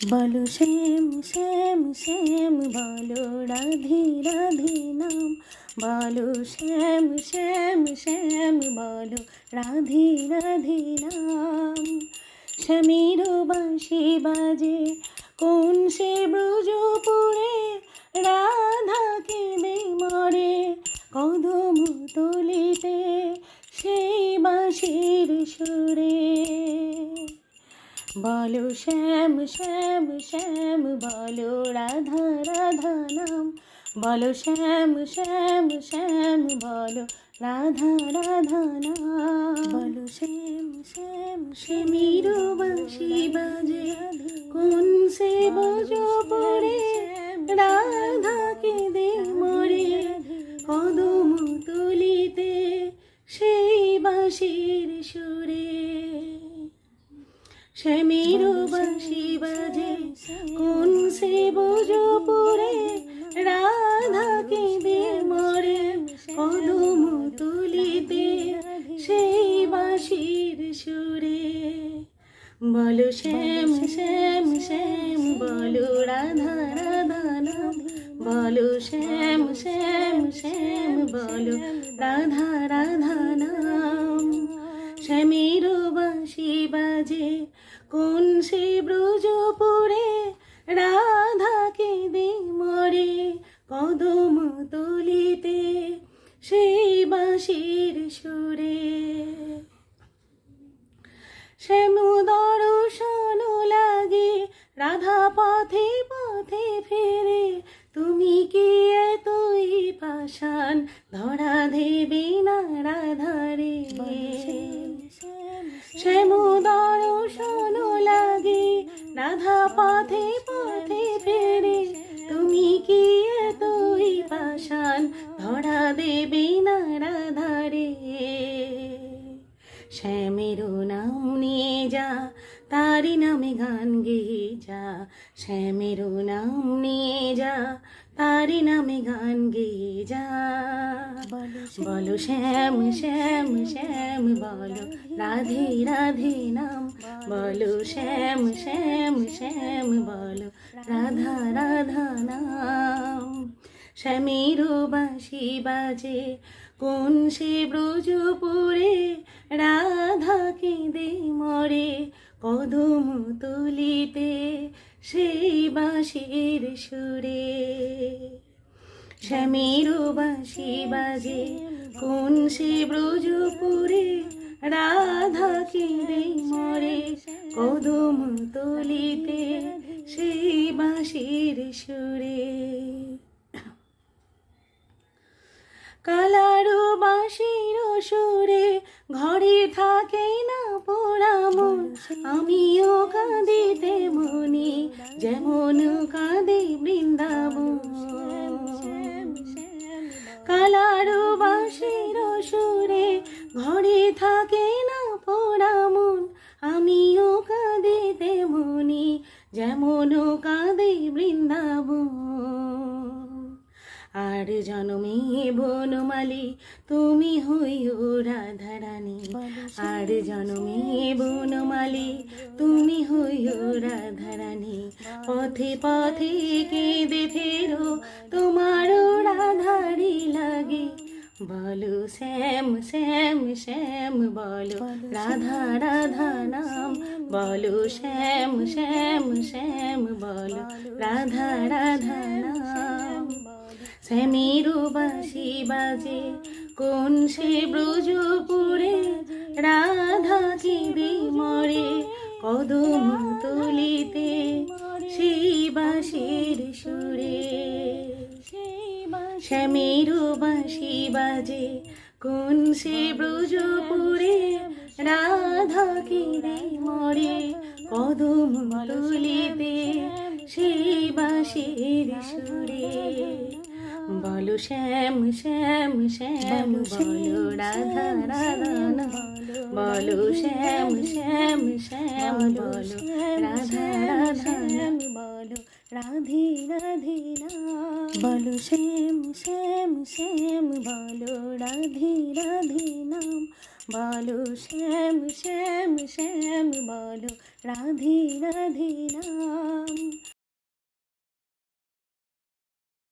বলো শ্যাম শ্যাম শ্যাম বলো রাধে রাধে নাম, বলো শ্যাম শ্যাম শ্যাম বলো রাধে রাধে নাম। শ্যামের বাঁশি বাজে কোন সে ব্রজপুরে, রাধা কেঁদে মরে কদম তলিতে সেই বাঁশির সুরে। বলো শ্যাম শ্যাম শ্যাম বলো রাধা রাধা নাম, বলো শ্যাম শ্যাম শ্যাম বলো রাধা রাধা নাম। বলো শ্যাম শ্যাম শ্যামের বাঁশি বাজে কোন সে ব্রজপুরে, রাধা কেঁদে মরে কদম তুলিতে সেই বাঁশির সুরে। শ্যামের বাঁশি বাজে কোন সে ব্রজপুরে, রাধা কেঁদে মরে কদম তুলিতে সেই বাঁশির সুরে। বলো শ্যাম শ্যাম শ্যাম বলো রাধা রাধা নাম, বলো শ্যাম শ্যাম শ্যাম বলো রাধা রাধা নাম। শ্যামের বাঁশি বাজে কোন সে ব্রজপুরে, রাধা কেঁদে মরে কদম তলিতে সেই বাঁশির সুরে। শ্যাম দর্শন লাগে রাধা পথে পথে ফেরে, তুমি কি এতই পাষাণ ধরা দেবে না রাধারে। শ্যাম দর্শন লাগে রাধা পথে পথে ফেরে, তুমি কি এতই পাষাণ ধরা দেবে না রাধারে। শ্যামের নাম নিয়ে যা তারি নামে গান গেয়ে যা, শ্যামের নাম নিয়ে যা তারি নামে গান গেয়ে যা। বলো শ্যাম শ্যাম শ্যাম বলো রাধে রাধে নাম, বলো শ্যাম শ্যাম শ্যাম বলো রাধা রাধা নাম। শ্যামের বাঁশি বাজে কোন সে ব্রজপুরে, রাধা কেঁদে মরে কদম তুলিতে সেই বাঁশির সুরে। শ্যামের বাঁশি বাজে কোন সে ব্রজপুরে, রাধা কেঁদে মরে কদম তুলিতে সেই বাঁশির সুরে। কালারু বাঁশির সুরে ঘরে থাকে না পোড়া মন, আমিও কাঁদিতে মনি যেমন কাঁদে বৃন্দাবন। কালারু বাঁশির সুরে ঘরে থাকে না পোড়া মন, আমিও কাঁদিতে মনি যেমন কাঁদে বৃন্দাবন। আর জনমে বনমালী তুমি হইও রাধারানী, আর জনমে বনমালী তুমি হইও রাধারানী। পথে পথে কেঁদে ফেরো তোমারও রাধারি লাগে, বলো শ্যাম শ্যাম শ্যাম বলো রাধা রাধা নাম, বলো শ্যাম শ্যাম শ্যাম বলো রাধা রাধা নাম। শ্যামের বাঁশি বাজে কোন সে ব্রজপুরে, রাধা কেঁদে মরে কদম তুলিতে সেই বাঁশির সুরে। শ্যামের বাঁশি বাজে কোন সে ব্রজপুরে, রাধা কেঁদে মরে কদম তুলিতে সেই বাঁশির সুরে। বলো শ্যাম শ্যাম শ্যাম বলো রাধা রাধা নাম, বলো শ্যাম শ্যাম শ্যাম বলো রাধা রাধা নাম, বলো রাধে রাধে নাম। বলো শ্যাম শ্যাম শ্যাম বলো রাধে রাধে নাম, বলো শ্যাম শ্যাম শ্যাম বলো রাধে রাধে নাম।